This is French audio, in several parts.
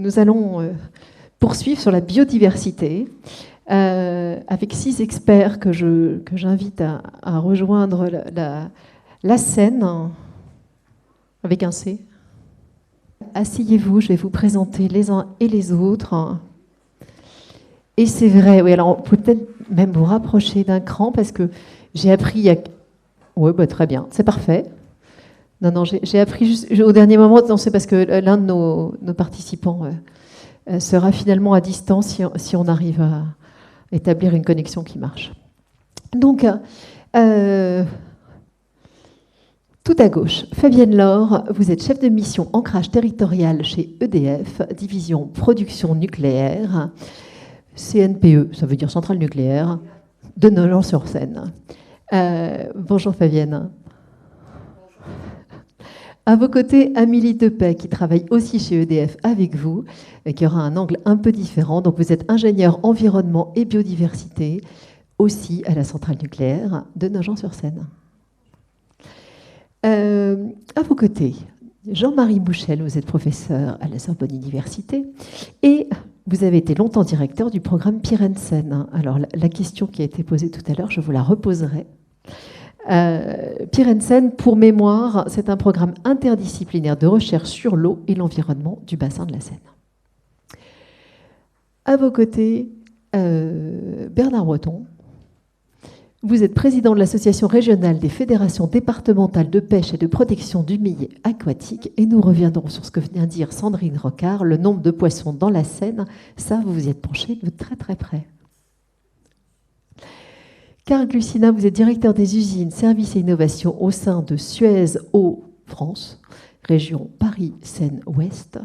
nous allons poursuivre sur la biodiversité avec 6 experts que j'invite à rejoindre la scène avec un C. Asseyez-vous, je vais vous présenter les uns et les autres. Et c'est vrai, oui, alors vous pouvez peut-être même vous rapprocher d'un cran parce que j'ai appris il y a... Oui, bah, très bien, c'est parfait. Non, j'ai appris juste au dernier moment, non, c'est parce que l'un de nos participants sera finalement à distance si on arrive à établir une connexion qui marche. Donc, tout à gauche, Fabienne Laure, vous êtes chef de mission ancrage territorial chez EDF, division production nucléaire, CNPE, ça veut dire centrale nucléaire, de Nogent-sur-Seine. Bonjour Fabienne. À vos côtés, Amélie Depay, qui travaille aussi chez EDF avec vous, et qui aura un angle un peu différent. Donc vous êtes ingénieur environnement et biodiversité, aussi à la centrale nucléaire de Nogent-sur-Seine. À vos côtés, Jean-Marie Bouchel, vous êtes professeur à la Sorbonne Université et vous avez été longtemps directeur du programme Pirensen. Alors la question qui a été posée tout à l'heure, je vous la reposerai. Pirensen, pour mémoire, c'est un programme interdisciplinaire de recherche sur l'eau et l'environnement du bassin de la Seine. À vos côtés, Bernard Breton. Vous êtes président de l'Association régionale des fédérations départementales de pêche et de protection du milieu aquatique. Et nous reviendrons sur ce que vient de dire Sandrine Rocard, le nombre de poissons dans la Seine. Ça, vous vous y êtes penché de très très près. Carl Glussina, vous êtes directeur des usines, services et innovations au sein de Suez Eau France, région Paris-Seine-Ouest.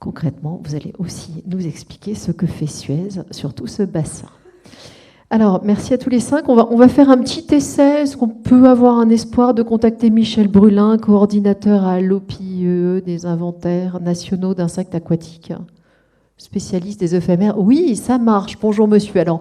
Concrètement, vous allez aussi nous expliquer ce que fait Suez sur tout ce bassin. Alors, merci à tous les 5. On va faire un petit essai. Est-ce qu'on peut avoir un espoir de contacter Michel Brulin, coordinateur à l'OPIE des inventaires nationaux d'insectes aquatiques, spécialiste des éphémères? Oui, ça marche. Bonjour monsieur. Alors,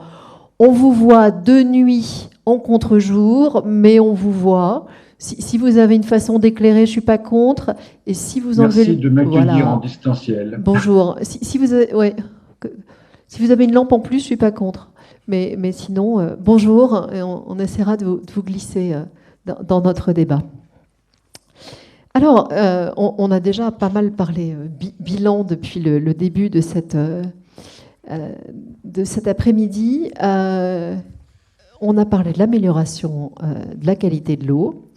on vous voit de nuit en contre-jour, mais on vous voit. Si vous avez une façon d'éclairer, je ne suis pas contre. Et si vous enlevez... Merci de m'accueillir en distanciel. Bonjour. Si vous avez une lampe en plus, je ne suis pas contre. Mais sinon, bonjour, et on essaiera de vous glisser dans notre débat. Alors, on a déjà pas mal parlé bilan depuis le début de cet après-midi. On a parlé de l'amélioration de la qualité de l'eau.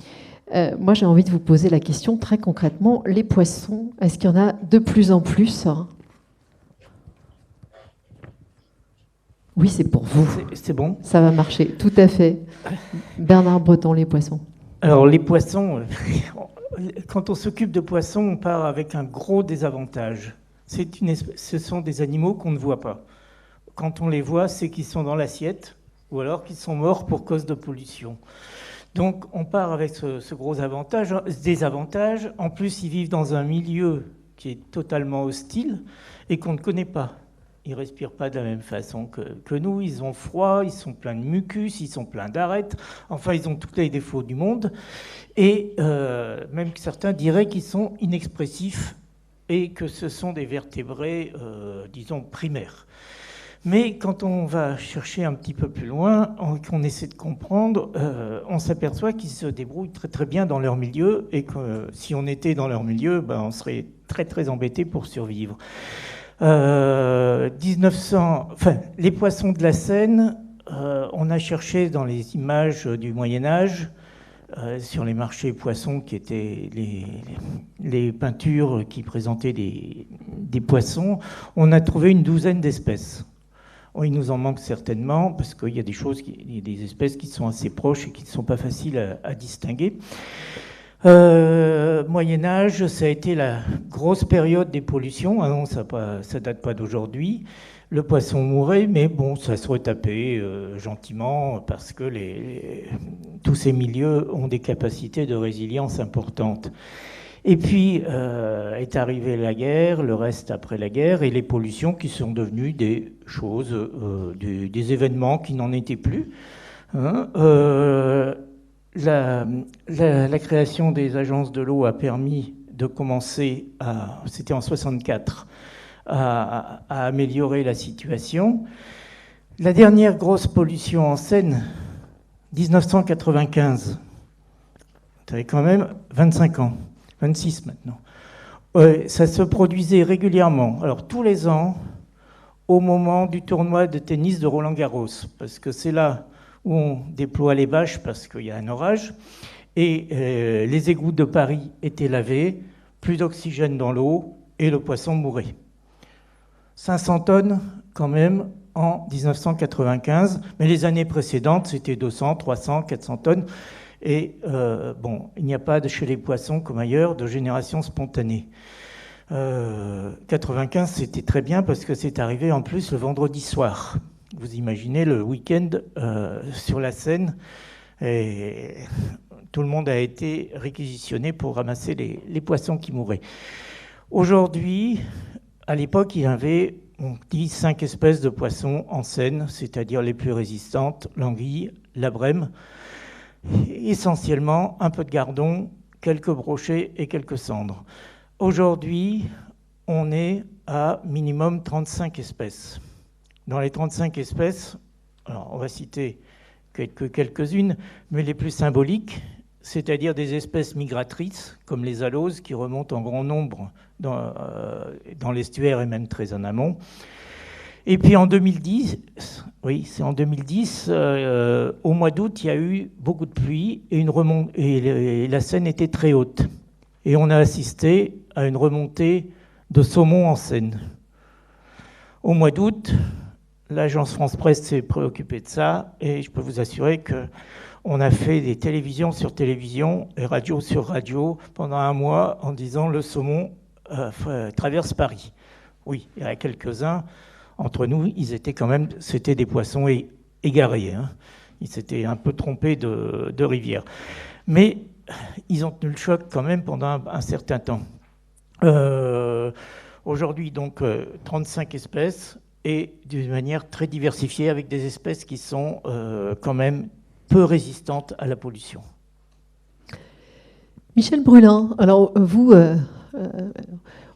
Moi, j'ai envie de vous poser la question très concrètement. Les poissons, est-ce qu'il y en a de plus en plus ? Oui, c'est pour vous. C'est bon ? Ça va marcher, tout à fait. Bernard Breton, les poissons. Alors, les poissons, quand on s'occupe de poissons, on part avec un gros désavantage. Ce sont des animaux qu'on ne voit pas. Quand on les voit, c'est qu'ils sont dans l'assiette ou alors qu'ils sont morts pour cause de pollution. Donc, on part avec ce gros désavantage. En plus, ils vivent dans un milieu qui est totalement hostile et qu'on ne connaît pas. Ils ne respirent pas de la même façon que nous. Ils ont froid, ils sont pleins de mucus, ils sont pleins d'arêtes. Enfin, ils ont tous les défauts du monde. Et même que certains diraient qu'ils sont inexpressifs et que ce sont des vertébrés, disons, primaires. Mais quand on va chercher un petit peu plus loin, qu'on essaie de comprendre, on s'aperçoit qu'ils se débrouillent très très bien dans leur milieu et que si on était dans leur milieu, on serait très très embêtés pour survivre. Les poissons de la Seine, on a cherché dans les images du Moyen-Âge, sur les marchés poissons qui étaient les peintures qui présentaient des poissons, on a trouvé une douzaine d'espèces. Il nous en manque certainement parce qu'il y a des espèces qui sont assez proches et qui ne sont pas faciles à distinguer. Moyen-Âge, ça a été la grosse période des pollutions. Non, ça date pas d'aujourd'hui. Le poisson mourait, mais bon, ça se retapait gentiment parce que tous ces milieux ont des capacités de résilience importantes. Et puis est arrivée la guerre, le reste après la guerre, et les pollutions qui sont devenues des choses, des événements qui n'en étaient plus. La création des agences de l'eau a permis de commencer c'était en 64, à améliorer la situation. La dernière grosse pollution en Seine, 1995. Ça fait quand même 25 ans, 26 maintenant. Ça se produisait régulièrement, alors tous les ans, au moment du tournoi de tennis de Roland-Garros, parce que c'est là où on déploie les bâches parce qu'il y a un orage, et les égouts de Paris étaient lavés, plus d'oxygène dans l'eau, et le poisson mourait. 500 tonnes quand même en 1995, mais les années précédentes, c'était 200, 300, 400 tonnes. Et bon, il n'y a pas chez les poissons, comme ailleurs, de génération spontanée. 95, c'était très bien parce que c'est arrivé en plus le vendredi soir. Vous imaginez le week-end sur la Seine, et tout le monde a été réquisitionné pour ramasser les poissons qui mouraient. Aujourd'hui, à l'époque, il y avait, on dit, 5 espèces de poissons en Seine, c'est-à-dire les plus résistantes, l'anguille, la brème, essentiellement un peu de gardon, quelques brochets et quelques cendres. Aujourd'hui, on est à minimum 35 espèces. Dans les 35 espèces, alors on va citer quelques-unes, mais les plus symboliques, c'est-à-dire des espèces migratrices, comme les aloses, qui remontent en grand nombre dans l'estuaire et même très en amont. Et puis en 2010, oui, c'est en 2010, au mois d'août, il y a eu beaucoup de pluie et la Seine était très haute. Et on a assisté à une remontée de saumon en Seine. Au mois d'août, l'agence France Presse s'est préoccupée de ça, et je peux vous assurer qu'on a fait des télévisions sur télévision et radio sur radio pendant un mois en disant le saumon traverse Paris. Oui, il y en a quelques-uns. Entre nous, ils étaient quand même, c'était des poissons égarés. Hein. Ils s'étaient un peu trompés de rivière. Mais ils ont tenu le choc quand même pendant un certain temps. Aujourd'hui, donc, 35 espèces et d'une manière très diversifiée avec des espèces qui sont quand même peu résistantes à la pollution. Michel Brulin, alors vous,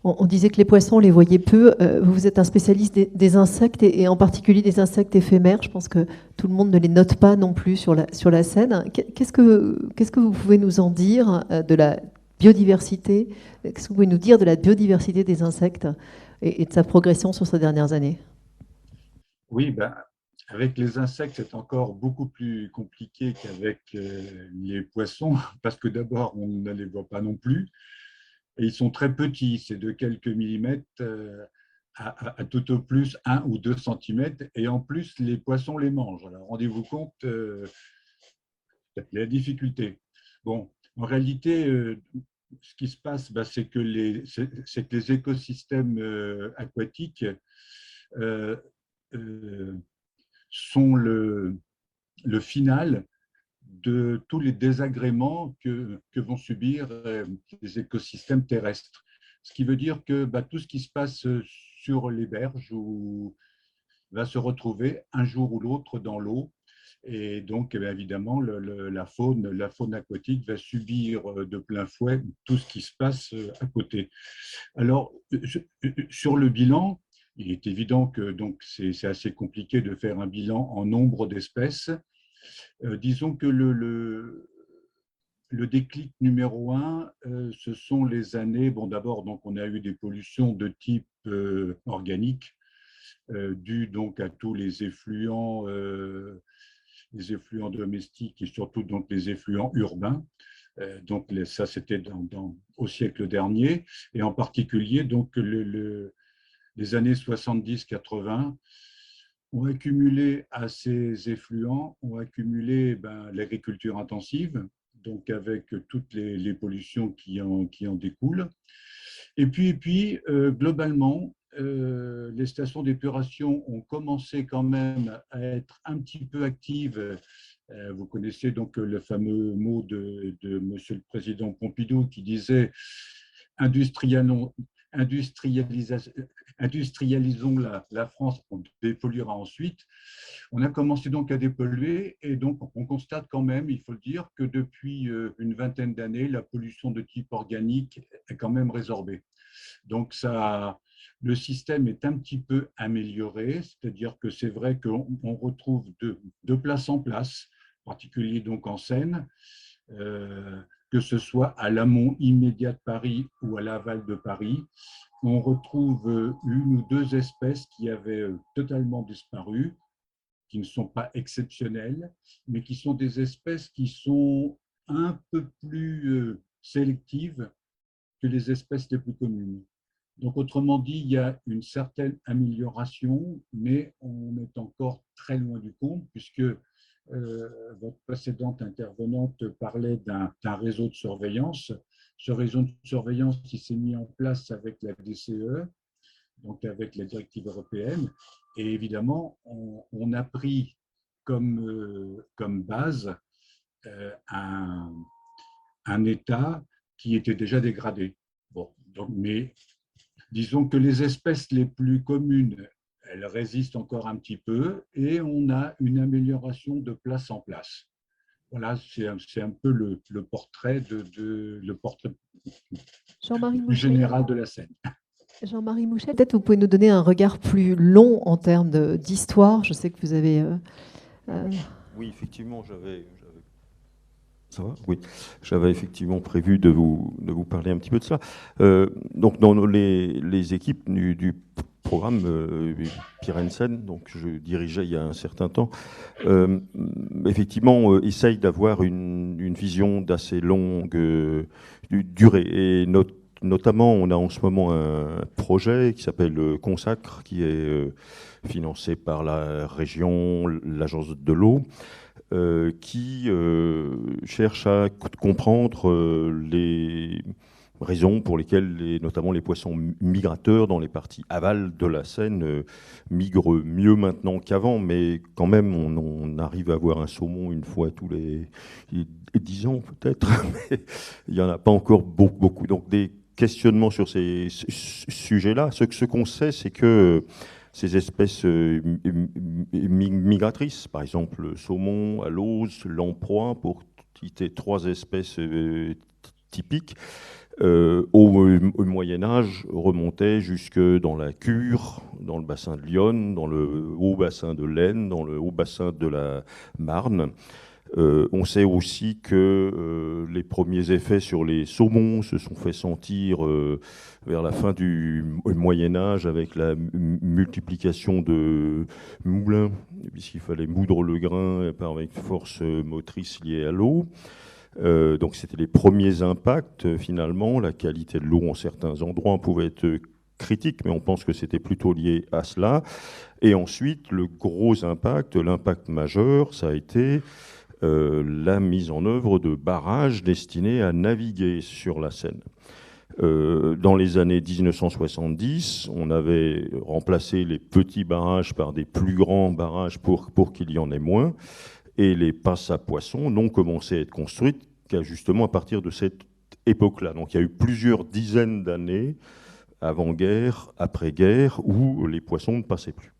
on disait que les poissons, on les voyait peu. Vous êtes un spécialiste des insectes et en particulier des insectes éphémères. Je pense que tout le monde ne les note pas non plus sur la scène. Qu'est-ce que vous pouvez nous en dire de la biodiversité? Qu'est-ce que vous pouvez nous dire de la biodiversité des insectes et de sa progression sur ces dernières années? Oui, avec les insectes, c'est encore beaucoup plus compliqué qu'avec les poissons, parce que d'abord, on ne les voit pas non plus. Et ils sont très petits, c'est de quelques millimètres à tout au plus 1 ou 2 centimètres. Et en plus, les poissons les mangent. Alors, rendez-vous compte la difficulté. Bon, en réalité, ce qui se passe, c'est que les écosystèmes aquatiques sont le final de tous les désagréments que vont subir les écosystèmes terrestres. Ce qui veut dire que tout ce qui se passe sur les berges va se retrouver un jour ou l'autre dans l'eau. Et donc, évidemment, la faune aquatique va subir de plein fouet tout ce qui se passe à côté. Alors, sur le bilan, il est évident que c'est assez compliqué de faire un bilan en nombre d'espèces. Disons que le déclic numéro 1, ce sont les années. Bon, d'abord, on a eu des pollutions de type organique, dues donc à tous les effluents domestiques et surtout donc les effluents urbains. Donc ça, c'était au siècle dernier, et en particulier donc les années 70-80 ont accumulé à ces effluents, ont accumulé l'agriculture intensive, donc avec toutes les pollutions qui en découlent. Et puis globalement, les stations d'épuration ont commencé quand même à être un petit peu actives. Vous connaissez donc le fameux mot de Monsieur le Président Pompidou qui disait industrialisons la France, on dépolluera ensuite. On a commencé donc à dépolluer et donc on constate quand même, il faut le dire, que depuis une vingtaine d'années, la pollution de type organique est quand même résorbée. Donc ça Le système est un petit peu amélioré, c'est-à-dire que c'est vrai qu'on retrouve de place en place, en particulier donc en Seine, que ce soit à l'amont immédiat de Paris ou à l'aval de Paris. On retrouve une ou deux espèces qui avaient totalement disparu, qui ne sont pas exceptionnelles, mais qui sont des espèces qui sont un peu plus sélectives que les espèces les plus communes. Donc, autrement dit, il y a une certaine amélioration, mais on est encore très loin du compte, puisque votre précédente intervenante parlait d'un réseau de surveillance. Ce réseau de surveillance qui s'est mis en place avec la DCE, donc avec la directive européenne, et évidemment, on a pris comme base un état qui était déjà dégradé. Bon, donc, mais disons que les espèces les plus communes, elles résistent encore un petit peu et on a une amélioration de place en place. Voilà, c'est un peu le portrait, le portrait Jean-Marie plus Mouchet. général de la Seine. Jean-Marie Mouchet, peut-être vous pouvez nous donner un regard plus long en termes d'histoire. Je sais que vous avez... Oui, effectivement, ça va ? Oui, j'avais effectivement prévu de vous parler un petit peu de ça. Donc, dans les équipes du programme Pierre Hansen, donc je dirigeais il y a un certain temps, effectivement, essaye d'avoir une vision d'assez longue durée. Et notamment, on a en ce moment un projet qui s'appelle Consacre, qui est financé par la région, l'agence de l'eau, qui cherche à comprendre les raisons pour lesquelles notamment les poissons migrateurs dans les parties aval de la Seine migrent mieux maintenant qu'avant, mais quand même on arrive à avoir un saumon une fois tous les 10 ans peut-être, mais il n'y en a pas encore beaucoup. Donc des questionnements sur ces sujets-là. Ce qu'on sait, c'est que ces espèces migratrices, par exemple le saumon, à l'ose, lamproie, pour citer 3 espèces typiques, au Moyen-Âge, remontaient jusque dans la Cure, dans le bassin de l'Yonne, dans le haut bassin de l'Aisne, dans le haut bassin de la Marne. On sait aussi que les premiers effets sur les saumons se sont fait sentir vers la fin du Moyen-Âge avec la multiplication de moulins, puisqu'il fallait moudre le grain par une force motrice liée à l'eau. Donc c'était les premiers impacts finalement. La qualité de l'eau en certains endroits pouvait être critique, mais on pense que c'était plutôt lié à cela. Et ensuite, le gros impact, l'impact majeur, ça a été la mise en œuvre de barrages destinés à naviguer sur la Seine. Dans les années 1970, on avait remplacé les petits barrages par des plus grands barrages pour qu'il y en ait moins, et les passes à poissons n'ont commencé à être construites qu'à justement à partir de cette époque-là. Donc il y a eu plusieurs dizaines d'années, avant-guerre, après-guerre, où les poissons ne passaient plus.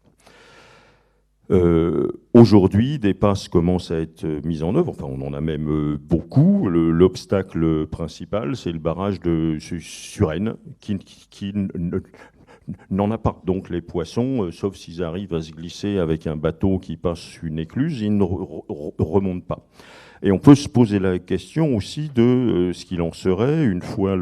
Aujourd'hui, des passes commencent à être mises en œuvre, enfin on en a même beaucoup. L'obstacle principal, c'est le barrage de Suresnes, qui n'en a pas. Donc les poissons, sauf s'ils arrivent à se glisser avec un bateau qui passe une écluse, ils ne remontent pas. Et on peut se poser la question aussi de ce qu'il en serait, une fois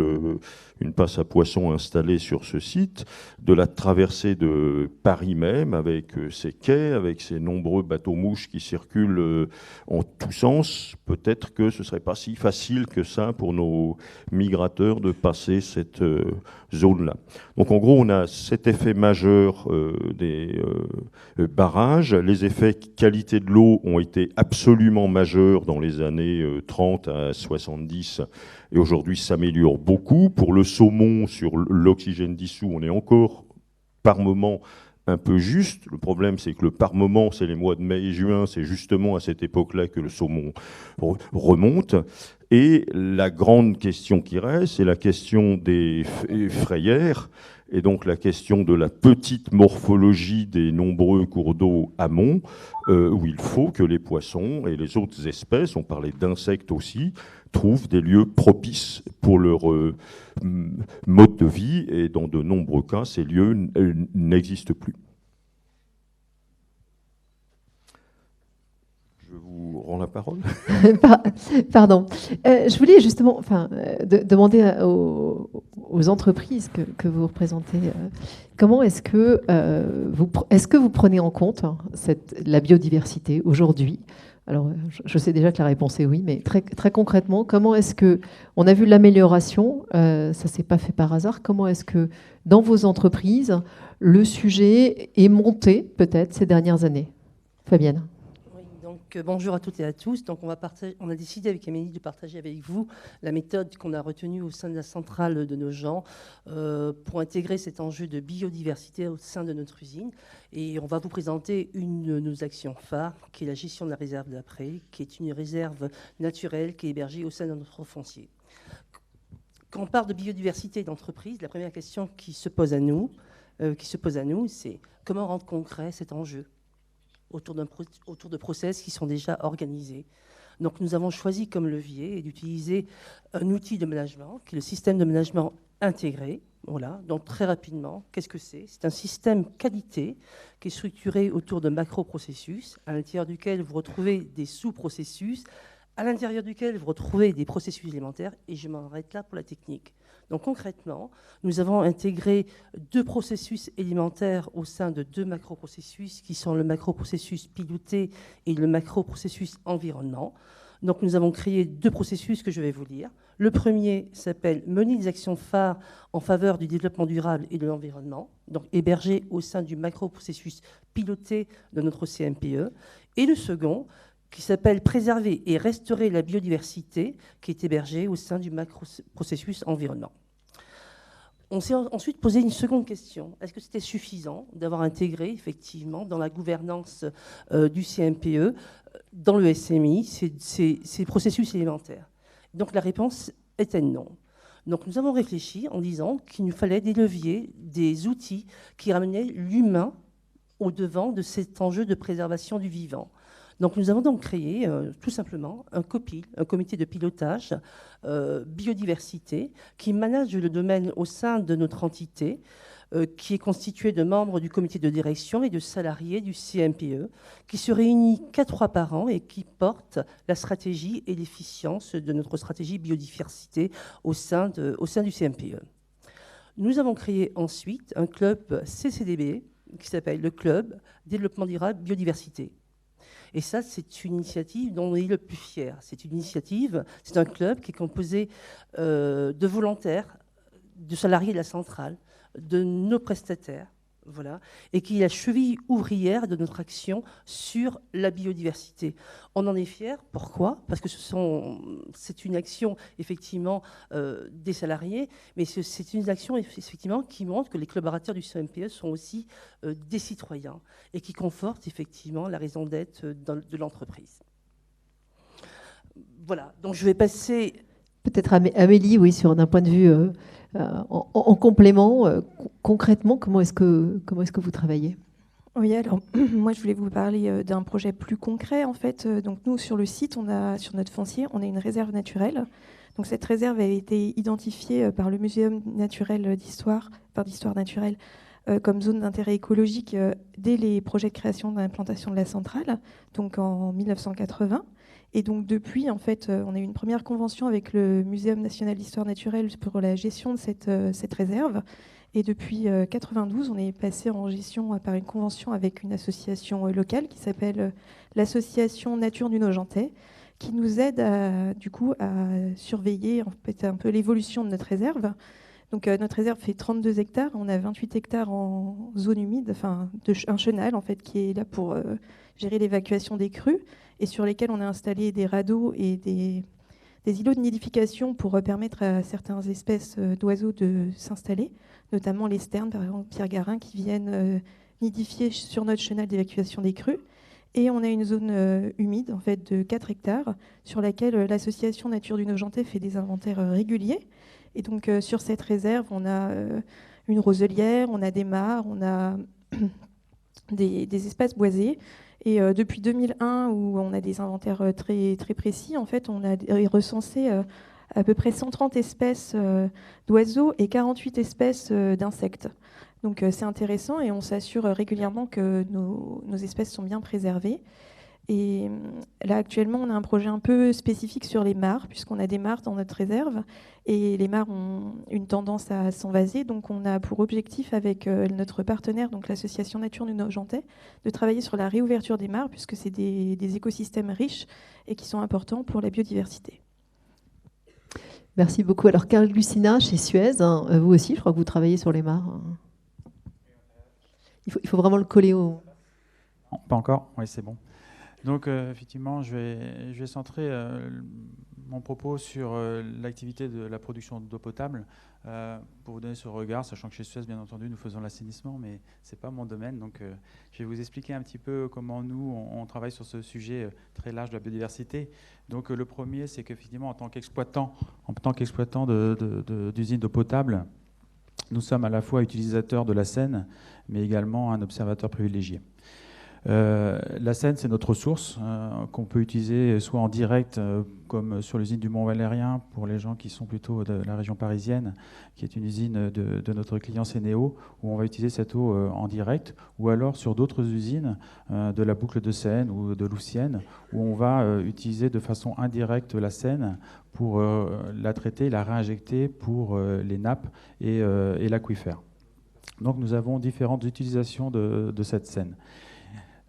une passe à poissons installée sur ce site, de la traversée de Paris même, avec ses quais, avec ses nombreux bateaux-mouches qui circulent en tous sens. Peut-être que ce ne serait pas si facile que ça pour nos migrateurs de passer cette zone-là. Donc en gros, on a cet effet majeur des barrages. Les effets qualité de l'eau ont été absolument majeurs dans les années 30 à 70, et aujourd'hui s'améliore beaucoup. Pour le saumon, sur l'oxygène dissous, on est encore par moment un peu juste. Le problème, c'est que le par moment, c'est les mois de mai et juin, c'est justement à cette époque-là que le saumon remonte. Et la grande question qui reste, c'est la question des frayères. Et donc la question de la petite morphologie des nombreux cours d'eau amont, où il faut que les poissons et les autres espèces, on parlait d'insectes aussi, trouvent des lieux propices pour leur mode de vie, et dans de nombreux cas, ces lieux n'existent plus. Je vous rends la parole. Pardon. Je voulais justement demander aux entreprises que vous représentez, comment est-ce que vous prenez en compte la biodiversité aujourd'hui? Alors, je sais déjà que la réponse est oui, mais très, très concrètement, comment est-ce que, on a vu l'amélioration, ça ne s'est pas fait par hasard, comment est-ce que dans vos entreprises, le sujet est monté peut-être ces dernières années? Fabienne. Donc, bonjour à toutes et à tous. Donc, on a décidé avec Amélie de partager avec vous la méthode qu'on a retenue au sein de la centrale de Nogent pour intégrer cet enjeu de biodiversité au sein de notre usine. Et on va vous présenter une de nos actions phares, qui est la gestion de la réserve d'après, qui est une réserve naturelle qui est hébergée au sein de notre foncier. Quand on parle de biodiversité d'entreprise, la première question qui se pose à nous, c'est comment rendre concret cet enjeu autour de process qui sont déjà organisés. Donc nous avons choisi comme levier d'utiliser un outil de management qui est le système de management intégré. Voilà. Donc très rapidement, qu'est-ce que c'est? C'est un système qualité qui est structuré autour de macro-processus à l'intérieur duquel vous retrouvez des sous-processus, à l'intérieur duquel vous retrouvez des processus élémentaires, et je m'arrête là pour la technique. Donc concrètement, nous avons intégré 2 processus élémentaires au sein de 2 macroprocessus qui sont le macroprocessus piloté et le macroprocessus environnement. Donc nous avons créé 2 processus que je vais vous lire. Le premier s'appelle mener des actions phares en faveur du développement durable et de l'environnement, donc hébergé au sein du macroprocessus piloté de notre CMPE. Et le second qui s'appelle préserver et restaurer la biodiversité, qui est hébergée au sein du macro-processus environnement. On s'est ensuite posé une seconde question. Est-ce que c'était suffisant d'avoir intégré, effectivement, dans la gouvernance du CMPE, dans le SMI, ces processus élémentaires? Donc la réponse était non. Donc nous avons réfléchi en disant qu'il nous fallait des leviers, des outils qui ramenaient l'humain au devant de cet enjeu de préservation du vivant. Donc nous avons donc créé tout simplement un COPIL, un comité de pilotage biodiversité, qui manage le domaine au sein de notre entité, qui est constitué de membres du comité de direction et de salariés du CMPE, qui se réunit 4 fois par an et qui porte la stratégie et l'efficience de notre stratégie biodiversité au sein du CMPE. Nous avons créé ensuite un club CCDB qui s'appelle le Club Développement Durable Biodiversité. Et ça, c'est une initiative dont on est le plus fier. C'est une initiative, c'est un club qui est composé de volontaires, de salariés de la centrale, de nos prestataires, voilà, et qui est la cheville ouvrière de notre action sur la biodiversité. On en est fiers. Pourquoi? Parce que c'est une action, effectivement, des salariés, mais c'est une action, effectivement, qui montre que les collaborateurs du CMPE sont aussi des citoyens et qui conforte, effectivement, la raison d'être de l'entreprise. Voilà. Donc, je vais passer... Peut-être Amélie, oui, d'un point de vue... en complément, concrètement, comment est-ce que vous travaillez? Oui, alors moi je voulais vous parler d'un projet plus concret en fait. Donc nous sur le site, sur notre foncier, on a une réserve naturelle. Donc cette réserve a été identifiée par le Muséum naturel d'histoire naturelle comme zone d'intérêt écologique dès les projets de création d'implantation de la centrale, donc en 1980. Et donc depuis, en fait, on a eu une première convention avec le Muséum national d'histoire naturelle pour la gestion de cette réserve. Et depuis 92, on est passé en gestion par une convention avec une association locale qui s'appelle l'Association Nature du Nogentais, qui nous aide à surveiller en fait, un peu l'évolution de notre réserve. Donc notre réserve fait 32 hectares. On a 28 hectares en zone humide, enfin un chenal en fait, qui est là pour gérer l'évacuation des crues, et sur lesquels on a installé des radeaux et des îlots de nidification pour permettre à certaines espèces d'oiseaux de s'installer, notamment les sternes, par exemple Pierre-Garin, qui viennent nidifier sur notre chenal d'évacuation des crues. Et on a une zone humide en fait, de 4 hectares sur laquelle l'association Nature du Nogentais fait des inventaires réguliers. Et donc sur cette réserve, on a une roselière, on a des mares, on a des espaces boisés. Et depuis 2001, où on a des inventaires très, très précis, en fait, on a recensé à peu près 130 espèces d'oiseaux et 48 espèces d'insectes. Donc c'est intéressant et on s'assure régulièrement que nos espèces sont bien préservées. Et là, actuellement, on a un projet un peu spécifique sur les mares, puisqu'on a des mares dans notre réserve. Et les mares ont une tendance à s'envaser. Donc, on a pour objectif, avec notre partenaire, donc l'association Nature du Nogentais, de travailler sur la réouverture des mares, puisque c'est des écosystèmes riches et qui sont importants pour la biodiversité. Merci beaucoup. Alors, Carl Lucina, chez Suez, hein, vous aussi, je crois que vous travaillez sur les mares. Il faut vraiment le coller au... Non, pas encore, oui, c'est bon. Donc, effectivement, je vais centrer mon propos sur l'activité de la production d'eau potable pour vous donner ce regard, sachant que chez Suez, bien entendu, nous faisons l'assainissement, mais ce n'est pas mon domaine. Donc, je vais vous expliquer un petit peu comment nous, on travaille sur ce sujet très large de la biodiversité. Donc, le premier, c'est qu'effectivement, en tant qu'exploitant d'usines d'eau potable, nous sommes à la fois utilisateurs de la Seine, mais également un observateur privilégié. La Seine, c'est notre ressource qu'on peut utiliser soit en direct, comme sur l'usine du Mont-Valérien, pour les gens qui sont plutôt de la région parisienne, qui est une usine de notre client Sénéo, où on va utiliser cette eau en direct, ou alors sur d'autres usines de la boucle de Seine ou de Louvciennes, où on va utiliser de façon indirecte la Seine pour la traiter, la réinjecter pour les nappes et l'aquifère. Donc nous avons différentes utilisations de cette Seine.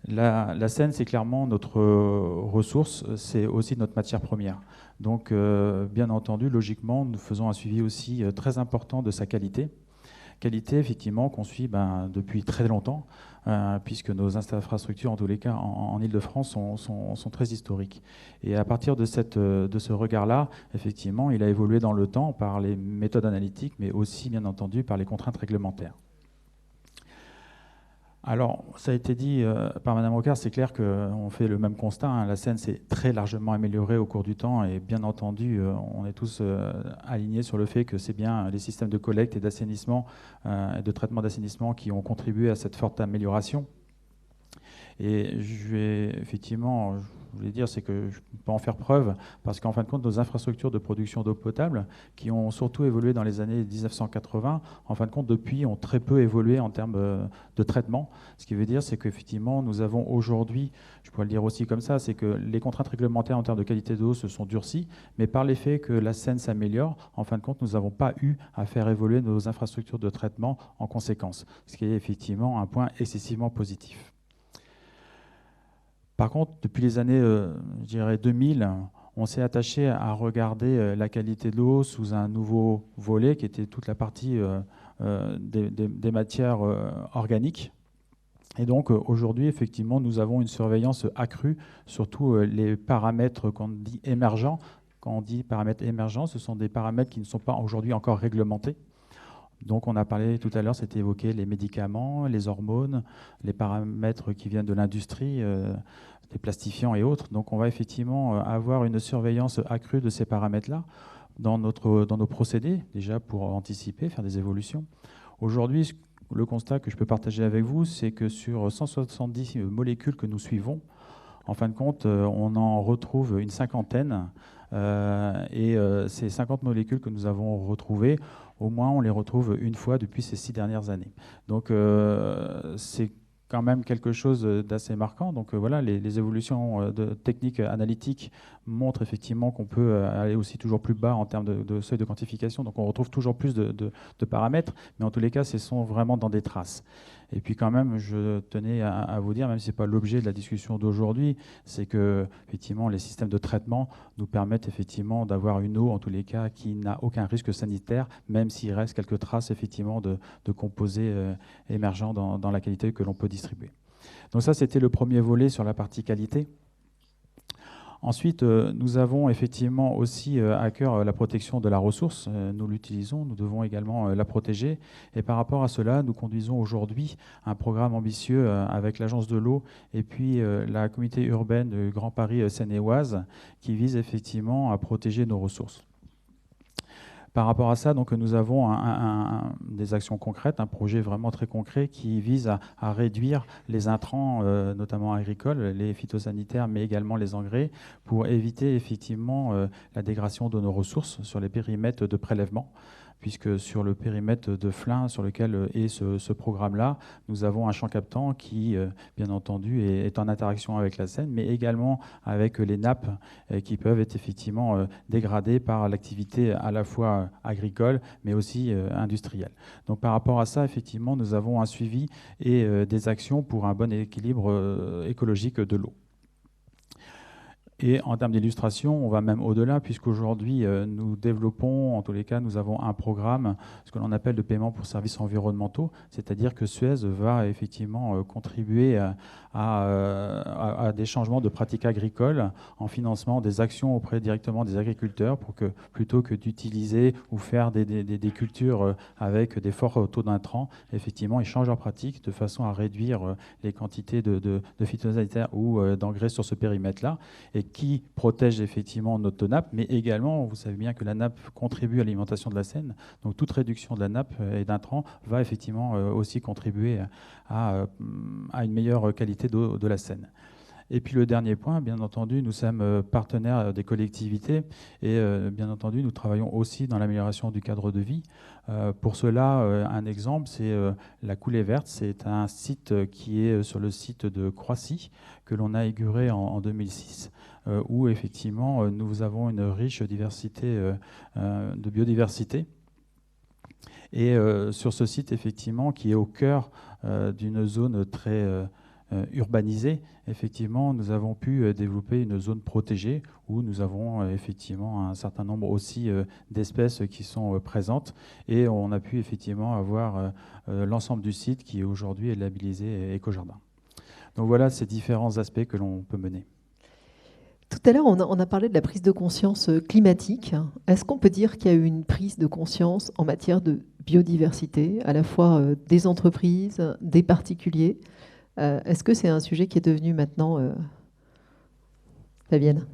La Seine, c'est clairement notre ressource, c'est aussi notre matière première. Donc, bien entendu, logiquement, nous faisons un suivi aussi très important de sa qualité. Qualité, effectivement, qu'on suit depuis très longtemps, puisque nos infrastructures, en tous les cas, en Ile-de-France, sont très historiques. Et à partir de ce regard-là, effectivement, il a évolué dans le temps par les méthodes analytiques, mais aussi, bien entendu, par les contraintes réglementaires. Alors, ça a été dit par Madame Rocard, c'est clair qu'on fait le même constat. Hein. La Seine s'est très largement améliorée au cours du temps et bien entendu, on est tous alignés sur le fait que c'est bien les systèmes de collecte et d'assainissement, de traitement d'assainissement qui ont contribué à cette forte amélioration. Et je vais effectivement, je voulais dire, c'est que je peux en faire preuve parce qu'en fin de compte, nos infrastructures de production d'eau potable, qui ont surtout évolué dans les années 1980, en fin de compte, depuis, ont très peu évolué en termes de traitement. Ce qui veut dire, c'est qu'effectivement, nous avons aujourd'hui, je pourrais le dire aussi comme ça, c'est que les contraintes réglementaires en termes de qualité d'eau se sont durcies, mais par l'effet que la Seine s'améliore, en fin de compte, nous n'avons pas eu à faire évoluer nos infrastructures de traitement en conséquence, ce qui est effectivement un point excessivement positif. Par contre, depuis les années, je dirais 2000, on s'est attaché à regarder la qualité de l'eau sous un nouveau volet qui était toute la partie des matières organiques. Et donc aujourd'hui, effectivement, nous avons une surveillance accrue sur tous les paramètres qu'on dit émergents. Quand on dit paramètres émergents, ce sont des paramètres qui ne sont pas aujourd'hui encore réglementés. Donc on a parlé tout à l'heure, c'était évoqué les médicaments, les hormones, les paramètres qui viennent de l'industrie, des plastifiants et autres. Donc on va effectivement avoir une surveillance accrue de ces paramètres-là dans nos procédés, déjà pour anticiper, faire des évolutions. Aujourd'hui, le constat que je peux partager avec vous, c'est que sur 170 molécules que nous suivons, en fin de compte, on en retrouve une cinquantaine. Et ces 50 molécules que nous avons retrouvées, au moins on les retrouve une fois depuis ces 6 dernières années. Donc c'est quand même quelque chose d'assez marquant. Donc voilà, les évolutions de techniques analytiques montrent effectivement qu'on peut aller aussi toujours plus bas en termes de seuil de quantification. Donc on retrouve toujours plus de paramètres, mais en tous les cas, ce sont vraiment dans des traces. Et puis quand même, je tenais à vous dire, même si ce n'est pas l'objet de la discussion d'aujourd'hui, c'est que effectivement, les systèmes de traitement nous permettent effectivement d'avoir une eau, en tous les cas, qui n'a aucun risque sanitaire, même s'il reste quelques traces effectivement de composés émergents dans la qualité que l'on peut distribuer. Donc ça, c'était le premier volet sur la partie qualité. Ensuite, nous avons effectivement aussi à cœur la protection de la ressource. Nous l'utilisons, nous devons également la protéger. Et par rapport à cela, nous conduisons aujourd'hui un programme ambitieux avec l'Agence de l'eau et puis la communauté urbaine du Grand Paris Seine-et-Oise qui vise effectivement à protéger nos ressources. Par rapport à ça, donc, nous avons des actions concrètes, un projet vraiment très concret qui vise à réduire les intrants, notamment agricoles, les phytosanitaires, mais également les engrais, pour éviter effectivement la dégradation de nos ressources sur les périmètres de prélèvement. Puisque sur le périmètre de Flins sur lequel est ce programme-là, nous avons un champ captant qui, bien entendu, est en interaction avec la Seine, mais également avec les nappes qui peuvent être effectivement dégradées par l'activité à la fois agricole, mais aussi industrielle. Donc par rapport à ça, effectivement, nous avons un suivi et des actions pour un bon équilibre écologique de l'eau. Et en termes d'illustration, on va même au-delà, puisqu'aujourd'hui, nous développons, en tous les cas, nous avons un programme, ce que l'on appelle de paiement pour services environnementaux, c'est-à-dire que Suez va effectivement contribuer à des changements de pratiques agricoles en financement des actions auprès directement des agriculteurs pour que, plutôt que d'utiliser ou faire des cultures avec des forts taux d'intrants, effectivement, ils changent leurs pratiques de façon à réduire les quantités de phytosanitaires ou d'engrais sur ce périmètre-là, et qui protège effectivement notre nappe, mais également, vous savez bien que la nappe contribue à l'alimentation de la Seine, donc toute réduction de la nappe et d'intrants va effectivement aussi contribuer à une meilleure qualité d'eau de la Seine. Et puis le dernier point, bien entendu, nous sommes partenaires des collectivités et bien entendu, nous travaillons aussi dans l'amélioration du cadre de vie. Pour cela, un exemple, c'est la Coulée Verte. C'est un site qui est sur le site de Croissy, que l'on a inauguré en 2006, où effectivement, nous avons une riche diversité de biodiversité. Et sur ce site, effectivement, qui est au cœur d'une zone très urbanisée, effectivement, nous avons pu développer une zone protégée où nous avons effectivement un certain nombre aussi d'espèces qui sont présentes, et on a pu effectivement avoir l'ensemble du site qui aujourd'hui est labellisé éco-jardin. Donc voilà ces différents aspects que l'on peut mener. Tout à l'heure, on a parlé de la prise de conscience climatique. Est-ce qu'on peut dire qu'il y a eu une prise de conscience en matière de biodiversité, à la fois des entreprises, des particuliers? Est-ce que c'est un sujet qui est devenu maintenant, Fabienne?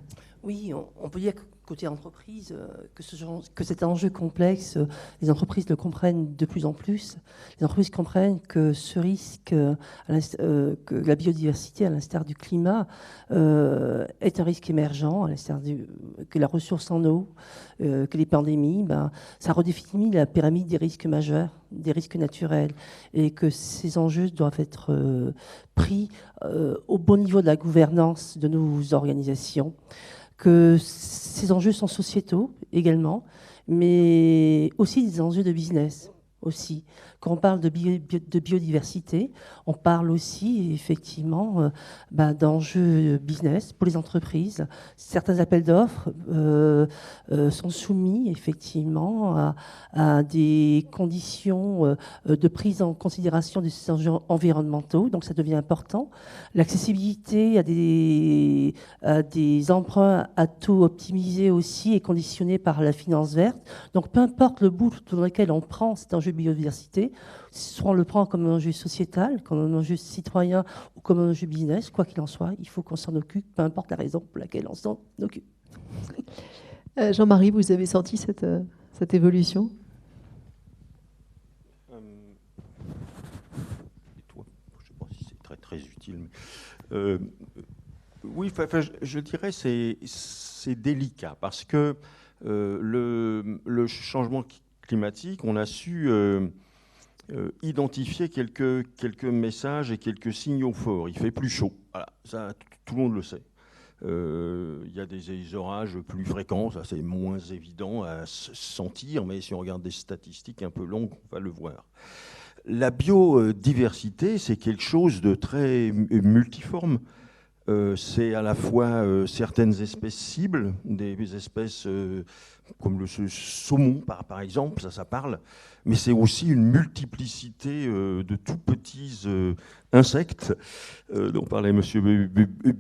Oui, on peut dire que côté entreprise, que cet enjeu complexe, les entreprises le comprennent de plus en plus. Les entreprises comprennent que ce risque, que la biodiversité, à l'instar du climat, est un risque émergent, à l'instar que la ressource en eau, que les pandémies, ça redéfinit la pyramide des risques majeurs, des risques naturels, et que ces enjeux doivent être pris au bon niveau de la gouvernance de nos organisations, que ces enjeux sont sociétaux également, mais aussi des enjeux de business. Aussi. Quand on parle de biodiversité, on parle aussi effectivement d'enjeux business pour les entreprises. Certains appels d'offres sont soumis effectivement à des conditions de prise en considération de ces enjeux environnementaux, donc ça devient important. L'accessibilité à des emprunts à taux optimisés aussi est conditionnée par la finance verte. Donc peu importe le bout dans lequel on prend cet enjeu biodiversité, soit on le prend comme un enjeu sociétal, comme un enjeu citoyen ou comme un enjeu business, quoi qu'il en soit, il faut qu'on s'en occupe, peu importe la raison pour laquelle on s'en occupe. Jean-Marie, vous avez senti cette évolution? Je ne sais pas si c'est très, très utile. Mais oui, je dirais que c'est délicat parce que le changement climatique, on a su identifier quelques messages et quelques signaux forts. Il fait plus chaud, voilà, ça tout le monde le sait. Il y a des orages plus fréquents, ça c'est moins évident à sentir, mais si on regarde des statistiques un peu longues, on va le voir. La biodiversité, c'est quelque chose de très multiforme. C'est à la fois certaines espèces cibles, des espèces comme le saumon par exemple, ça parle, mais c'est aussi une multiplicité de tout petits insectes dont parlait M.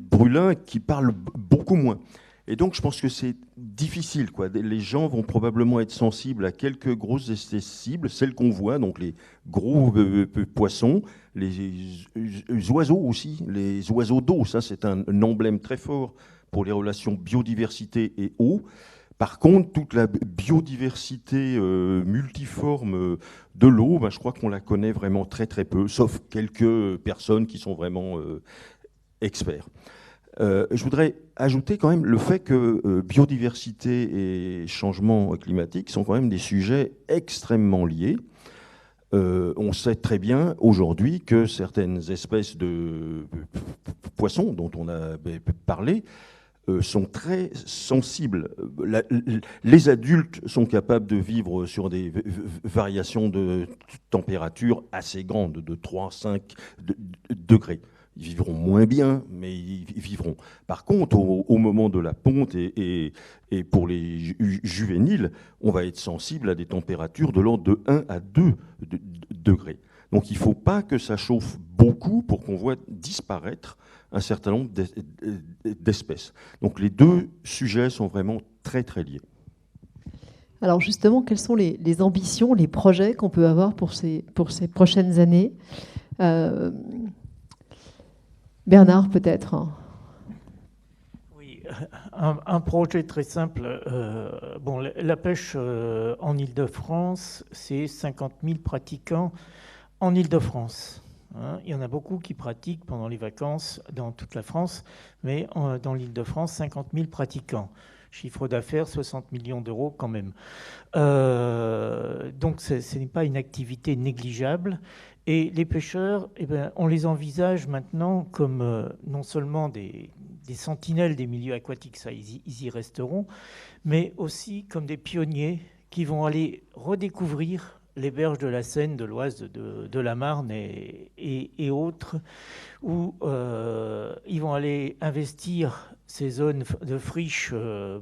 Brulin, qui parlent beaucoup moins. Et donc je pense que c'est difficile, quoi. Les gens vont probablement être sensibles à quelques grosses espèces cibles, celles qu'on voit, donc les gros poissons, les oiseaux aussi, les oiseaux d'eau, ça c'est un emblème très fort pour les relations biodiversité et eau. Par contre, toute la biodiversité multiforme de l'eau, je crois qu'on la connaît vraiment très très peu, sauf quelques personnes qui sont vraiment experts. Je voudrais ajouter quand même le fait que biodiversité et changement climatique sont quand même des sujets extrêmement liés. On sait très bien aujourd'hui que certaines espèces de poissons dont on a parlé sont très sensibles. Les adultes sont capables de vivre sur des variations de température assez grandes, de 3 à 5 degrés. Ils vivront moins bien, mais ils vivront. Par contre, au moment de la ponte et pour les juvéniles, on va être sensible à des températures de l'ordre de 1 à 2 degrés. Donc il ne faut pas que ça chauffe beaucoup pour qu'on voit disparaître un certain nombre d'espèces. Donc les deux sujets sont vraiment très très liés. Alors justement, quelles sont les ambitions, les projets qu'on peut avoir pour ces prochaines années Bernard, peut-être. Oui, un projet très simple. La pêche en Île-de-France, c'est 50 000 pratiquants en Île-de-France. Il y en a beaucoup qui pratiquent pendant les vacances dans toute la France, mais dans l'Île-de-France, 50 000 pratiquants. Chiffre d'affaires, 60 millions d'euros quand même. Donc ce n'est pas une activité négligeable. Et les pêcheurs, on les envisage maintenant comme non seulement des sentinelles des milieux aquatiques, ça ils y resteront, mais aussi comme des pionniers qui vont aller redécouvrir les berges de la Seine, de l'Oise, de la Marne et autres, où ils vont aller investir ces zones de friche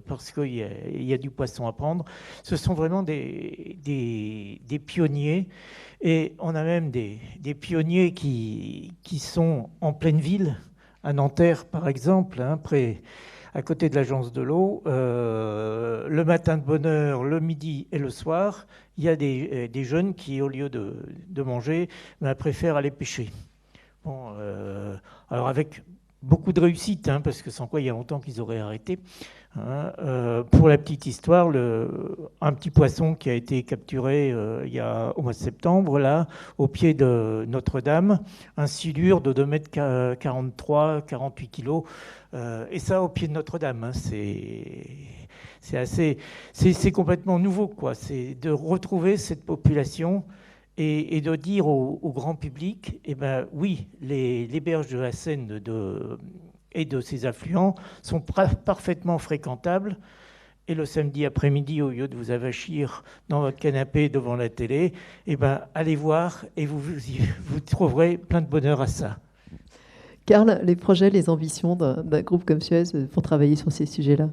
parce qu'il y a du poisson à prendre. Ce sont vraiment des pionniers. Et on a même des pionniers qui sont en pleine ville, à Nanterre par exemple, à côté de l'agence de l'eau. Le matin de bonne heure, le midi et le soir, il y a des jeunes qui, au lieu de manger, préfèrent aller pêcher. Bon, alors avec beaucoup de réussite, parce que sans quoi il y a longtemps qu'ils auraient arrêté. Pour la petite histoire, un petit poisson qui a été capturé au mois de septembre, là, au pied de Notre-Dame, un silure de 2 mètres 43, 48 kilos, et ça au pied de Notre-Dame. C'est complètement nouveau, quoi. C'est de retrouver cette population et de dire au grand public, oui, les berges de la Seine et de ses affluents sont parfaitement fréquentables. Et le samedi après-midi, au lieu de vous avachir dans votre canapé devant la télé, allez voir et vous trouverez plein de bonheur à ça. Karl, les projets, les ambitions d'un groupe comme Suez pour travailler sur ces sujets-là?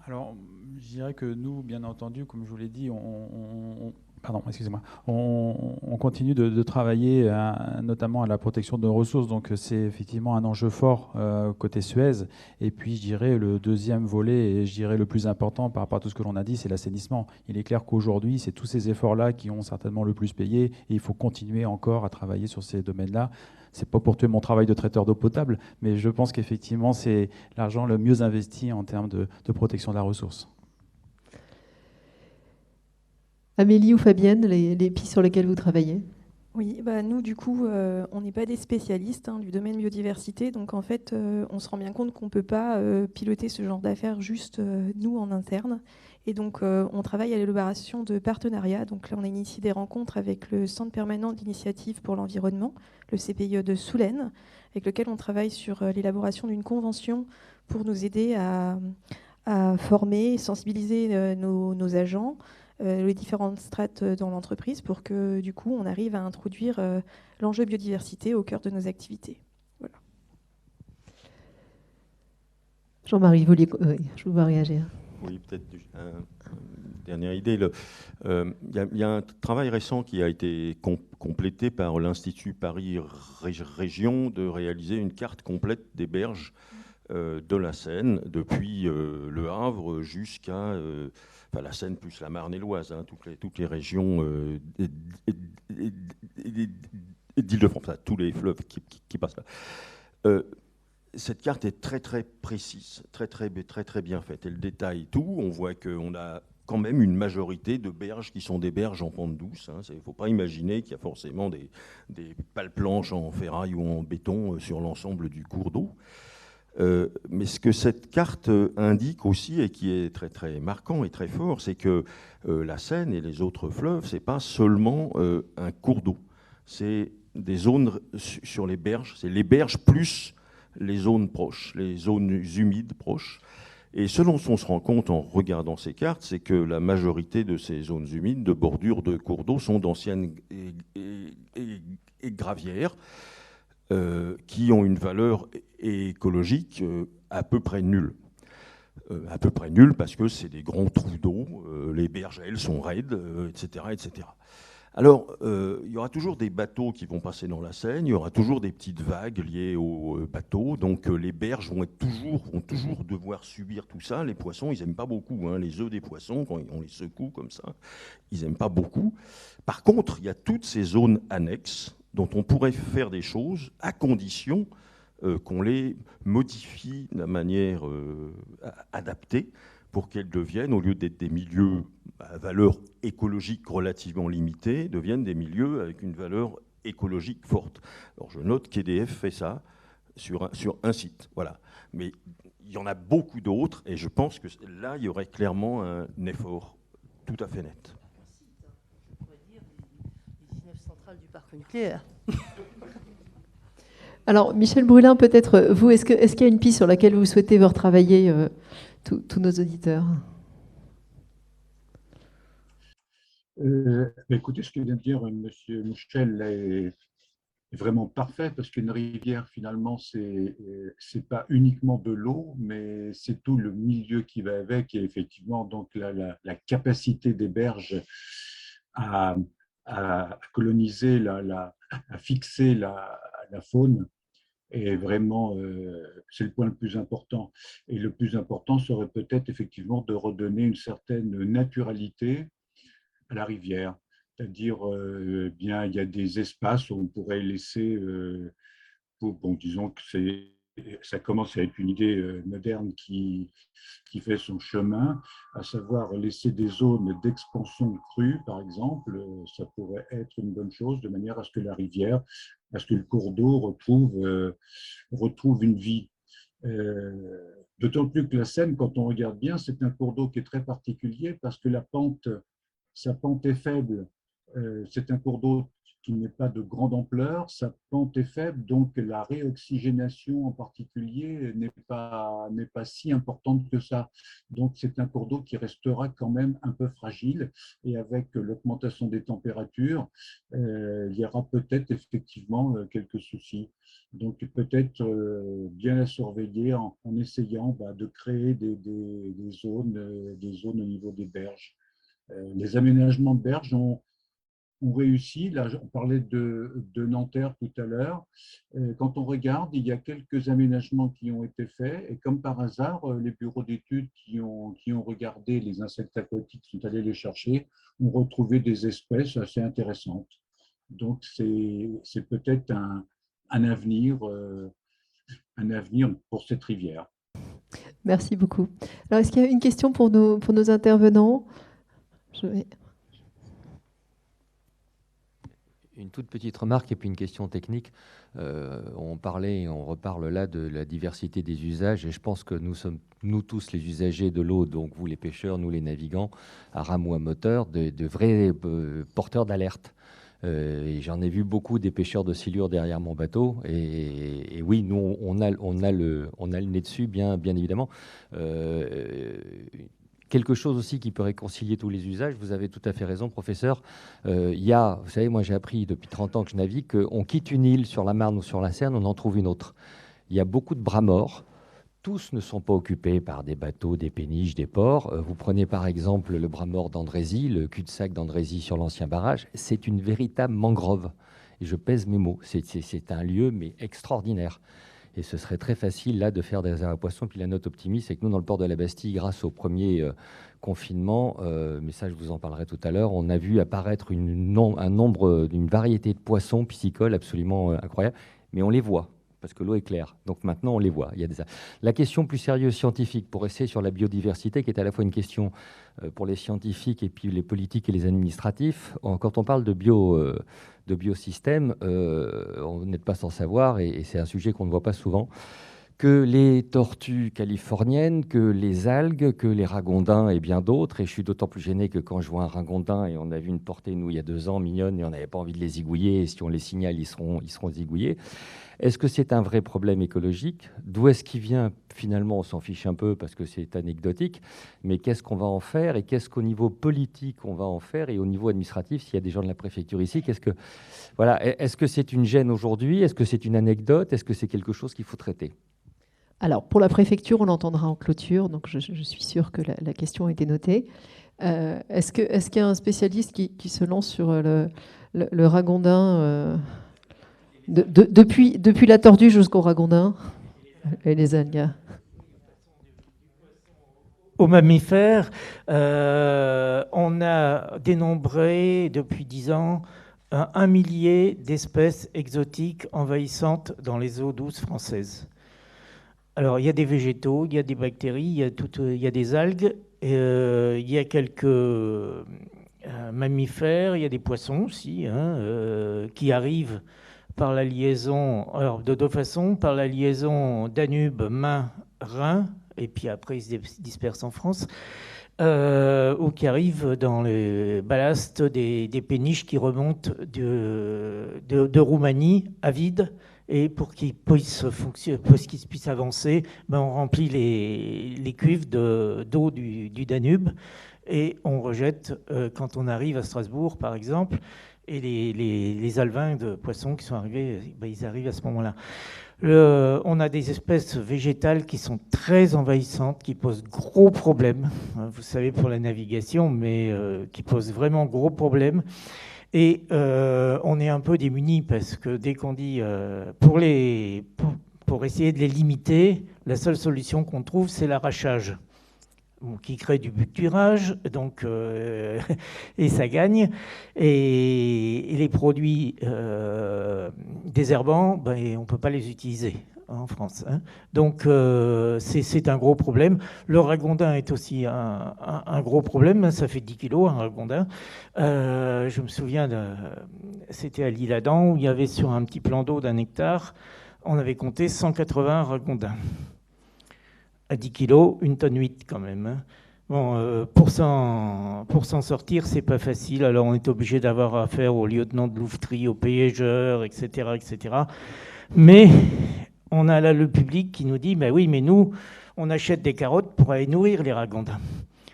Alors, je dirais que nous, bien entendu, comme je vous l'ai dit, on continue de travailler notamment à la protection de nos ressources. Donc c'est effectivement un enjeu fort côté Suez. Et puis je dirais le deuxième volet, et je dirais le plus important par rapport à tout ce que l'on a dit, c'est l'assainissement. Il est clair qu'aujourd'hui, c'est tous ces efforts-là qui ont certainement le plus payé. Et il faut continuer encore à travailler sur ces domaines-là. C'est pas pour tuer mon travail de traiteur d'eau potable, mais je pense qu'effectivement, c'est l'argent le mieux investi en termes de protection de la ressource. Amélie ou Fabienne, les pistes sur lesquelles vous travaillez? Oui, nous, du coup, on n'est pas des spécialistes du domaine biodiversité. Donc, en fait, on se rend bien compte qu'on ne peut pas piloter ce genre d'affaires juste nous, en interne. Et donc, on travaille à l'élaboration de partenariats. Donc là, on a initié des rencontres avec le Centre permanent d'initiative pour l'environnement, le CPIE de Soulaine, avec lequel on travaille sur l'élaboration d'une convention pour nous aider à former, sensibiliser nos agents, les différentes strates dans l'entreprise pour que, du coup, on arrive à introduire l'enjeu biodiversité au cœur de nos activités. Voilà. Jean-Marie, je vous vois réagir. Oui, peut-être une dernière idée. Il y a un travail récent qui a été complété par l'Institut Paris Région de réaliser une carte complète des berges de la Seine, depuis le Havre jusqu'à la Seine plus la Marne et l'Oise, toutes les régions d'Île-de-France, tous les fleuves qui passent là. cette carte est très très précise, très bien faite. Elle détaille tout. On voit qu'on a quand même une majorité de berges qui sont des berges en pente douce. Il ne faut pas imaginer qu'il y a forcément des pales-planches en ferraille ou en béton sur l'ensemble du cours d'eau. Mais ce que cette carte indique aussi, et qui est très très marquant et très fort, c'est que la Seine et les autres fleuves, ce n'est pas seulement un cours d'eau. C'est des zones sur les berges, c'est les berges plus les zones proches, les zones humides proches. Et ce dont on se rend compte en regardant ces cartes, c'est que la majorité de ces zones humides de bordure de cours d'eau sont d'anciennes gravières qui ont une valeur écologique à peu près nulle. À peu près nulle parce que c'est des grands trous d'eau, les berges, elles, sont raides, etc., etc. Alors, il y aura toujours des bateaux qui vont passer dans la Seine, il y aura toujours des petites vagues liées aux bateaux, donc les berges vont toujours devoir subir tout ça. Les poissons, ils n'aiment pas beaucoup, les œufs des poissons, quand on les secoue comme ça, ils n'aiment pas beaucoup. Par contre, il y a toutes ces zones annexes dont on pourrait faire des choses à condition qu'on les modifie de manière adaptée pour qu'elles deviennent, au lieu d'être des milieux à valeur écologique relativement limitée, deviennent des milieux avec une valeur écologique forte. Alors je note qu'EDF fait ça sur un site. Voilà. Mais il y en a beaucoup d'autres, et je pense que là, il y aurait clairement un effort tout à fait net. On pourrait dire les 19 centrales du parc nucléaire. Alors, Michel Brulin, peut-être vous, est-ce qu'il y a une piste sur laquelle vous souhaitez voir travailler tous nos auditeurs? Écoutez, ce que vient de dire M. Michel est vraiment parfait, parce qu'une rivière, finalement, c'est pas uniquement de l'eau, mais c'est tout le milieu qui va avec, et effectivement, donc la capacité des berges à coloniser, à fixer la faune, est vraiment, c'est le point le plus important. Et le plus important serait peut-être effectivement de redonner une certaine naturalité à la rivière. C'est-à-dire, bien, il y a des espaces où on pourrait laisser, bon, disons que ça commence à être une idée moderne qui fait son chemin, à savoir laisser des zones d'expansion de crues, par exemple. Ça pourrait être une bonne chose, de manière à ce que la rivière, à ce que le cours d'eau retrouve une vie. D'autant plus que la Seine, quand on regarde bien, c'est un cours d'eau qui est très particulier, parce que sa pente est faible. C'est un cours d'eau qui n'est pas de grande ampleur, sa pente est faible, donc la réoxygénation en particulier n'est pas si importante que ça. Donc c'est un cours d'eau qui restera quand même un peu fragile, et avec l'augmentation des températures, il y aura peut-être effectivement quelques soucis. Donc peut-être bien la surveiller en essayant de créer des zones au niveau des berges. Les aménagements de berges ont réussi. Là, on parlait de Nanterre tout à l'heure. Quand on regarde, il y a quelques aménagements qui ont été faits, et comme par hasard, les bureaux d'études qui ont regardé les insectes aquatiques, sont allés les chercher, ont retrouvé des espèces assez intéressantes. Donc, c'est peut-être un avenir pour cette rivière. Merci beaucoup. Alors, est-ce qu'il y a une question pour nos intervenants? Une toute petite remarque et puis une question technique. On parlait et on reparle là de la diversité des usages, et je pense que nous sommes, nous tous les usagers de l'eau, donc vous les pêcheurs, nous les navigants, à rame ou à moteur, de vrais porteurs d'alerte. Et j'en ai vu beaucoup des pêcheurs de silure derrière mon bateau, et oui, nous on a le nez dessus, bien évidemment. Quelque chose aussi qui peut réconcilier tous les usages, vous avez tout à fait raison, professeur. Vous savez, moi j'ai appris depuis 30 ans que je navigue qu'on quitte une île sur la Marne ou sur la Seine, on en trouve une autre. Il y a beaucoup de bras morts. Tous ne sont pas occupés par des bateaux, des péniches, des ports. Vous prenez par exemple le bras mort d'Andrézy, le cul-de-sac d'Andrézy sur l'ancien barrage. C'est une véritable mangrove. Et je pèse mes mots. C'est un lieu mais extraordinaire. Et ce serait très facile là de faire des réserves à poissons. Puis la note optimiste, c'est que nous, dans le port de la Bastille, grâce au premier confinement, mais ça je vous en parlerai tout à l'heure, on a vu apparaître une variété de poissons piscicoles absolument incroyable. Mais on les voit, parce que l'eau est claire. Donc maintenant, on les voit. Il y a La question plus sérieuse scientifique, pour rester sur la biodiversité, qui est à la fois une question pour les scientifiques et puis les politiques et les administratifs. Quand on parle de biosystème, on n'est pas sans savoir, et c'est un sujet qu'on ne voit pas souvent, que les tortues californiennes, que les algues, que les ragondins et bien d'autres. Et je suis d'autant plus gêné que quand je vois un ragondin, et on a vu une portée, nous, il y a 2 ans, mignonne, et on n'avait pas envie de les zigouiller, et si on les signale, ils seront zigouillés. Est-ce que c'est un vrai problème écologique? D'où est-ce qu'il vient? Finalement, on s'en fiche un peu parce que c'est anecdotique, mais qu'est-ce qu'on va en faire? Et qu'est-ce qu'au niveau politique, on va en faire? Et au niveau administratif, s'il y a des gens de la préfecture ici, voilà, est-ce que c'est une gêne aujourd'hui? Est-ce que c'est une anecdote? Est-ce que c'est quelque chose qu'il faut traiter? Alors, pour la préfecture, on l'entendra en clôture, donc je suis sûre que la question a été notée. Est-ce qu'il y a un spécialiste qui se lance sur le ragondin depuis la tordue jusqu'au ragondin et les algues? Aux mammifères, on a dénombré depuis 10 ans 1 millier d'espèces exotiques envahissantes dans les eaux douces françaises. Alors, il y a des végétaux, il y a des bactéries, il y a des algues, il y a quelques mammifères, il y a des poissons aussi, qui arrivent par la liaison, alors de 2 façons, par la liaison Danube-Main-Rhin, et puis après ils se dispersent en France, ou qui arrivent dans les ballasts des péniches qui remontent de Roumanie à vide. Et pour qu'ils puissent avancer, on remplit les cuves d'eau du Danube et on rejette quand on arrive à Strasbourg, par exemple. Et les alevins de poissons qui sont arrivés, ils arrivent à ce moment-là. On a des espèces végétales qui sont très envahissantes, qui posent gros problèmes, vous savez, pour la navigation, mais qui posent vraiment gros problèmes. Et on est un peu démunis parce que dès qu'on dit pour essayer de les limiter, la seule solution qu'on trouve, c'est l'arrachage, qui crée du bucturage, donc, et ça gagne. Et les produits désherbants, on ne peut pas les utiliser en France. Donc c'est un gros problème. Le ragondin est aussi un gros problème. Ça fait 10 kilos, un ragondin. Je me souviens, c'était à l'Isle-Adam, où il y avait sur un petit plan d'eau d'1 hectare, on avait compté 180 ragondins. À 10 kilos, 1,8 tonne quand même. Bon, pour s'en sortir, c'est pas facile. Alors on est obligé d'avoir affaire au lieutenant de louveterie, aux piégeurs, etc., etc. Mais on a là le public qui nous dit, oui, mais nous, on achète des carottes pour aller nourrir les ragondins.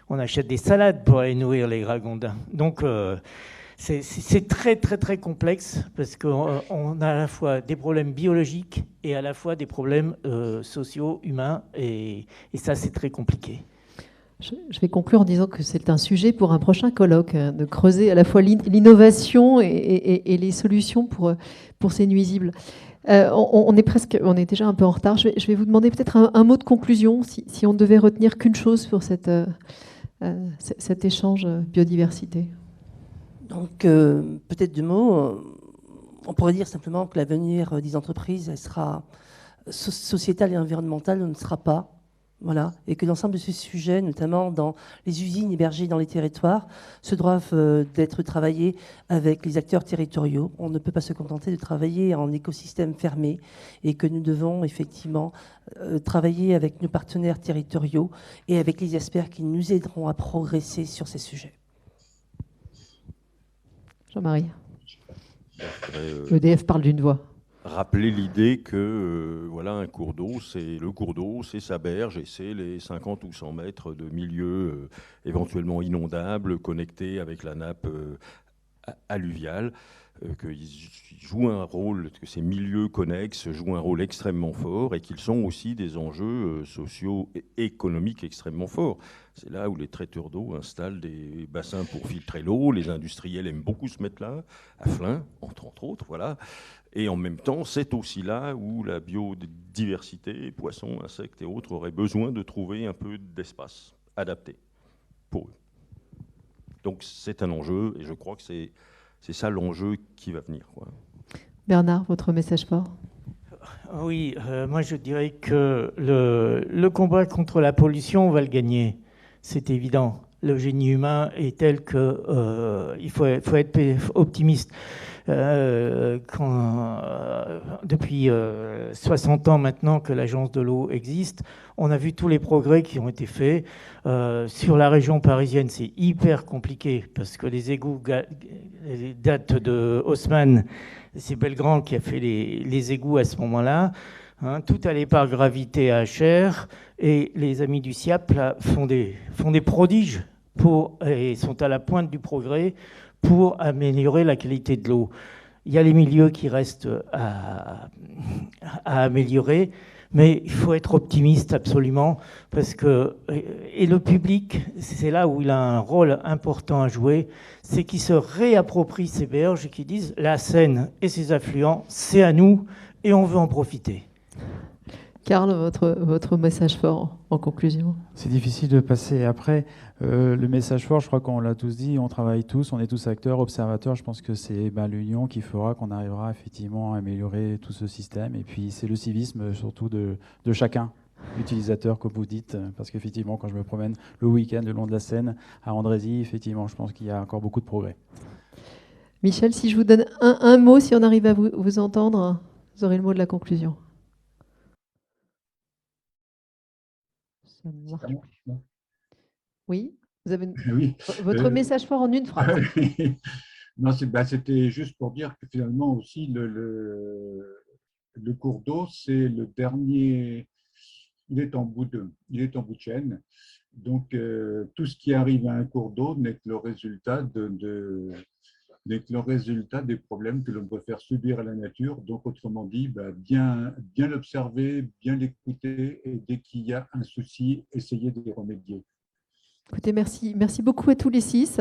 On achète des salades pour aller nourrir les ragondins. Donc, c'est très, très, très complexe parce qu'on a à la fois des problèmes biologiques et à la fois des problèmes sociaux, humains. Et ça, c'est très compliqué. Je vais conclure en disant que c'est un sujet pour un prochain colloque, de creuser à la fois l'innovation et les solutions pour ces nuisibles. On est déjà un peu en retard. Je vais vous demander peut-être un mot de conclusion, si on ne devait retenir qu'une chose pour cet échange biodiversité. Donc, peut-être 2 mots. On pourrait dire simplement que l'avenir des entreprises, elle sera sociétale et environnementale, ne sera pas. Voilà, et que l'ensemble de ces sujets, notamment dans les usines hébergées dans les territoires, se doivent d'être travaillés avec les acteurs territoriaux. On ne peut pas se contenter de travailler en écosystème fermé et que nous devons effectivement travailler avec nos partenaires territoriaux et avec les experts qui nous aideront à progresser sur ces sujets. Jean-Marie. EDF parle d'une voix. Rappeler l'idée que voilà, un cours d'eau, c'est sa berge et c'est les 50 ou 100 mètres de milieu éventuellement inondable connecté avec la nappe alluviale, qu'ils jouent un rôle, que ces milieux connexes jouent un rôle extrêmement fort et qu'ils sont aussi des enjeux sociaux et économiques extrêmement forts. C'est là où les traiteurs d'eau installent des bassins pour filtrer l'eau. Les industriels aiment beaucoup se mettre là, à Flins, entre autres, voilà. Et en même temps, c'est aussi là où la biodiversité, poissons, insectes et autres, auraient besoin de trouver un peu d'espace adapté pour eux. Donc c'est un enjeu, et je crois que c'est ça l'enjeu qui va venir, quoi. Bernard, votre message fort? Oui, moi je dirais que le combat contre la pollution, on va le gagner. C'est évident. Le génie humain est tel que il faut être optimiste. Depuis 60 ans maintenant que l'Agence de l'eau existe, on a vu tous les progrès qui ont été faits. Sur la région parisienne, c'est hyper compliqué parce que les égouts datent de Haussmann. C'est Belgrand qui a fait les égouts à ce moment-là. Hein, tout allait par gravité à HR et les amis du SIAP là, font des prodiges et sont à la pointe du progrès pour améliorer la qualité de l'eau. Il y a les milieux qui restent à améliorer, mais il faut être optimiste absolument, parce que, et le public, c'est là où il a un rôle important à jouer, c'est qu'il se réapproprie ces berges et qu'ils disent la Seine et ses affluents, c'est à nous et on veut en profiter. Karl, votre message fort en conclusion. C'est difficile de passer après. Le message fort, je crois qu'on l'a tous dit, on travaille tous, on est tous acteurs, observateurs. Je pense que c'est l'union qui fera qu'on arrivera effectivement à améliorer tout ce système. Et puis c'est le civisme surtout de chacun, utilisateur, comme vous dites. Parce qu'effectivement, quand je me promène le week-end le long de la Seine à Andrézy, effectivement, je pense qu'il y a encore beaucoup de progrès. Michel, si je vous donne un mot, si on arrive à vous entendre, vous aurez le mot de la conclusion. Ça marche. Oui, vous avez oui. Votre message fort en une phrase. Non, c'était juste pour dire que finalement aussi le cours d'eau, c'est le dernier, il est en bout de chaîne. Donc tout ce qui arrive à un cours d'eau n'est que le résultat des problèmes que l'on peut faire subir à la nature. Donc, autrement dit, bien l'observer, bien l'écouter, et dès qu'il y a un souci, essayer d'y remédier. Écoutez, merci beaucoup à tous les 6.